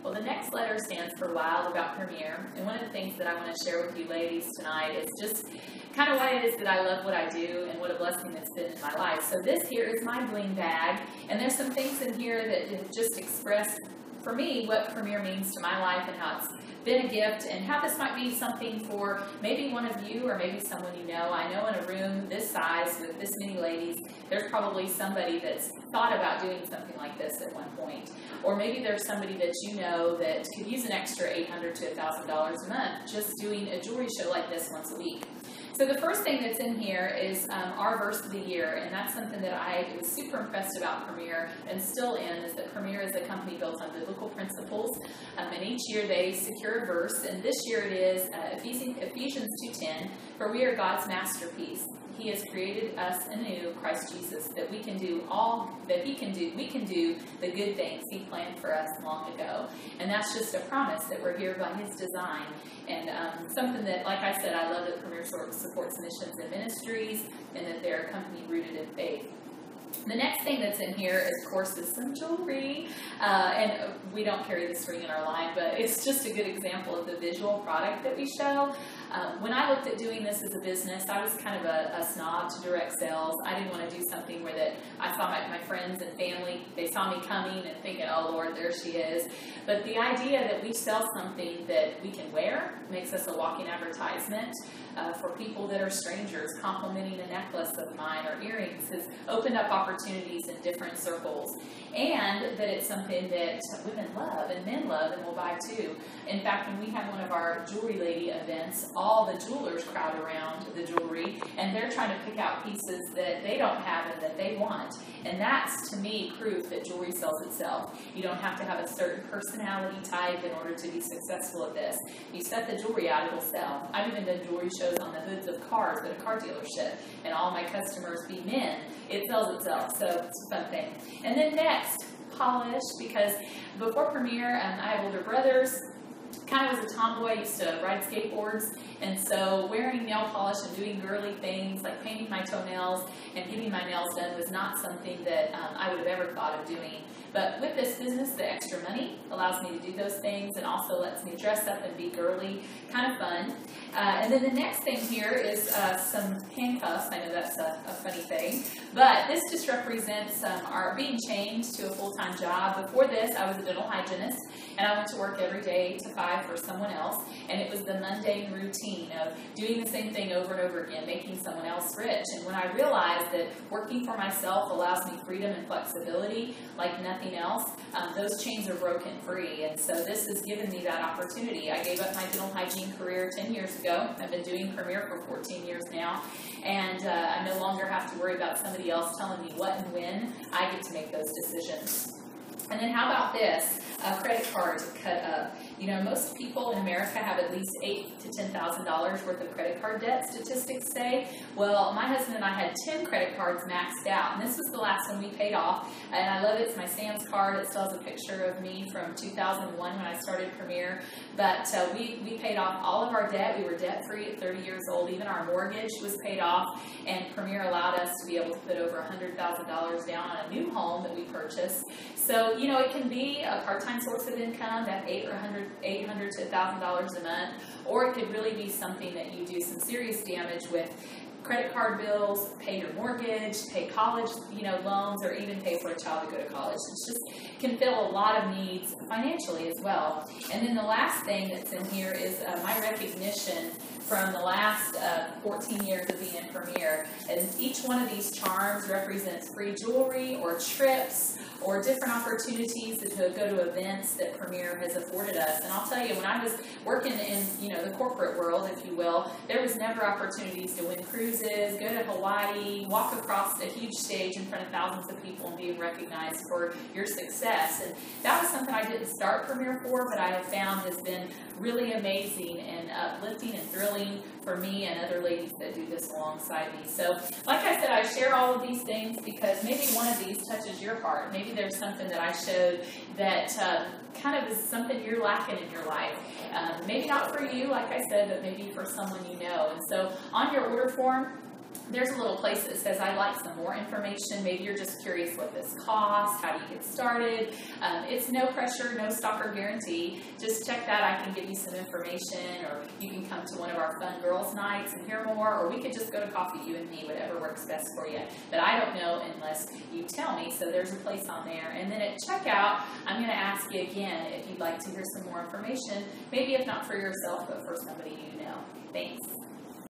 Well, the next letter stands for Wild, about Premier. And one of the things that I want to share with you ladies tonight is just kind of why it is that I love what I do and what a blessing that's been in my life. So this here is my bling bag, and there's some things in here that have just expressed for me what Premier means to my life and how it's been a gift, and how this might be something for maybe one of you or maybe someone you know. I know in a room this size with this many ladies, there's probably somebody that's thought about doing something like this at one point. Or maybe there's somebody that you know that could use an extra $800 to $1,000 a month just doing a jewelry show like this once a week. So the first thing that's in here is our verse of the year, and that's something that I was super impressed about Premier and still is that Premier is a company built on biblical principles, and each year they secure a verse, and this year it is Ephesians 2:10, for we are God's masterpiece. He has created us anew, Christ Jesus, that we can do all that He can do. We can do the good things He planned for us long ago. And that's just a promise that we're here by His design. And something that, like I said, I love that Premier supports missions and ministries, and that they're a company rooted in faith. The next thing that's in here, of course, is some jewelry. And we don't carry this ring in our line, but it's just a good example of the visual product that we show. When I looked at doing this as a business, I was kind of a snob to direct sales. I didn't want to do something where that I saw my friends and family, they saw me coming and thinking, oh Lord, there she is. But the idea that we sell something that we can wear makes us a walking advertisement for people that are strangers. Complimenting a necklace of mine or earrings has opened up opportunities in different circles. And that it's something that women love and men love and will buy too. In fact, when we have one of our jewelry lady events, all the jewelers crowd around the jewelry, and they're trying to pick out pieces that they don't have and that they want. And that's, to me, proof that jewelry sells itself. You don't have to have a certain personality type in order to be successful at this. You set the jewelry out, it'll sell. I've even done jewelry shows on the hoods of cars at a car dealership, and all my customers be men. It sells itself, so it's a fun thing. And then next, polish, because before Premier, I have older brothers. Kind of was a tomboy, used to ride skateboards, and so wearing nail polish and doing girly things like painting my toenails and getting my nails done was not something that I would have ever thought of doing. But with this business, the extra money allows me to do those things and also lets me dress up and be girly, kind of fun. And then the next thing here is some handcuffs. I know that's a funny thing, but this just represents our being changed to a full-time job. Before this, I was a dental hygienist, and I went to work every day 8 to 5 for someone else, and it was the mundane routine of doing the same thing over and over again, making someone else rich. And when I realized that working for myself allows me freedom and flexibility like nothing else, those chains are broken free. And so this has given me that opportunity. I gave up my dental hygiene career 10 years ago. I've been doing Premier for 14 years now, and I no longer have to worry about somebody else telling me what and when. I get to make those decisions. And then how about this? Credit cards cut up. You know, most people in America have at least $8,000 to $10,000 worth of credit card debt, statistics say. Well, my husband and I had 10 credit cards maxed out, and this was the last one we paid off. And I love it. It's my Sam's card. It still has a picture of me from 2001 when I started Premier. But we paid off all of our debt. We were debt-free at 30 years old. Even our mortgage was paid off, and Premier allowed us to be able to put over $100,000 down on a new home that we purchased. So, you know, it can be a part-time source of income, that $800 to $1,000 a month, or it could really be something that you do some serious damage with. Credit card bills, pay your mortgage, pay college, loans, or even pay for a child to go to college. It just can fill a lot of needs financially as well. And then the last thing that's in here is my recognition from the last 14 years of being in Premier. And each one of these charms represents free jewelry or trips or different opportunities to go to events that Premier has afforded us. And I'll tell you, when I was working in the corporate world, if you will, there was never opportunities to win cruises, go to Hawaii, walk across a huge stage in front of thousands of people and being recognized for your success. And that was something I didn't start Premier for, but I have found has been really amazing and uplifting and thrilling for me and other ladies that do this alongside me. So, like I said, I share all of these things because maybe one of these touches your heart. Maybe there's something that I showed that kind of is something you're lacking in your life. Maybe not for you, like I said, but maybe for someone you know. And so on your order form, there's a little place that says, I'd like some more information. Maybe you're just curious what this costs, how do you get started. It's no pressure, no stalker guarantee. Just check that. I can give you some information, or you can come to one of our fun girls' nights and hear more, or we could just go to coffee, you and me, whatever works best for you. But I don't know unless you tell me, so there's a place on there. And then at checkout, I'm going to ask you again if you'd like to hear some more information, maybe if not for yourself, but for somebody you know. Thanks.